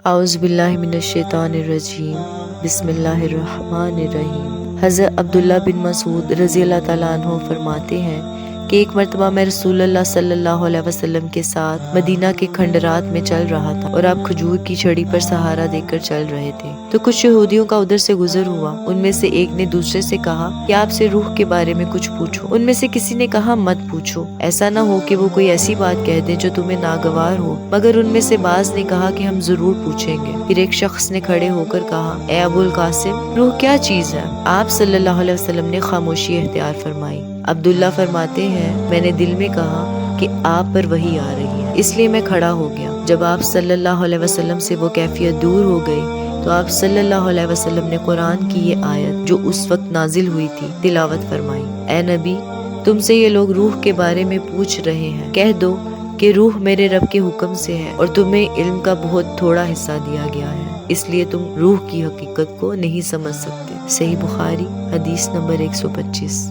اعوذ باللہ من الشیطان الرجیم، بسم اللہ الرحمن الرحیم۔ حضرت عبداللہ بن مسعود رضی اللہ تعالیٰ عنہ فرماتے ہیں کہ ایک مرتبہ میں رسول اللہ صلی اللہ علیہ وسلم کے ساتھ مدینہ کے کھنڈرات میں چل رہا تھا اور آپ کھجور کی چھڑی پر سہارا دے کر چل رہے تھے، تو کچھ یہودیوں کا ادھر سے گزر ہوا۔ ان میں سے ایک نے دوسرے سے کہا کہ آپ سے روح کے بارے میں کچھ پوچھو۔ ان میں سے کسی نے کہا مت پوچھو، ایسا نہ ہو کہ وہ کوئی ایسی بات کہہ دے جو تمہیں ناگوار ہو، مگر ان میں سے بعض نے کہا کہ ہم ضرور پوچھیں گے۔ پھر ایک شخص نے کھڑے ہو کر کہا، اے ابو القاسم، روح کیا چیز ہے؟ آپ صلی اللہ علیہ وسلم نے خاموشی اختیار فرمائی۔ عبداللہ فرماتے ہیں، میں نے دل میں کہا کہ آپ پر وحی آ رہی ہے، اس لیے میں کھڑا ہو گیا۔ جب آپ صلی اللہ علیہ وسلم سے وہ کیفیت دور ہو گئی تو آپ صلی اللہ علیہ وسلم نے قرآن کی یہ آیت جو اس وقت نازل ہوئی تھی تلاوت فرمائی، اے نبی، تم سے یہ لوگ روح کے بارے میں پوچھ رہے ہیں، کہہ دو کہ روح میرے رب کے حکم سے ہے اور تمہیں علم کا بہت تھوڑا حصہ دیا گیا ہے، اس لیے تم روح کی حقیقت کو نہیں سمجھ سکتے۔ صحیح بخاری حدیث نمبر 125۔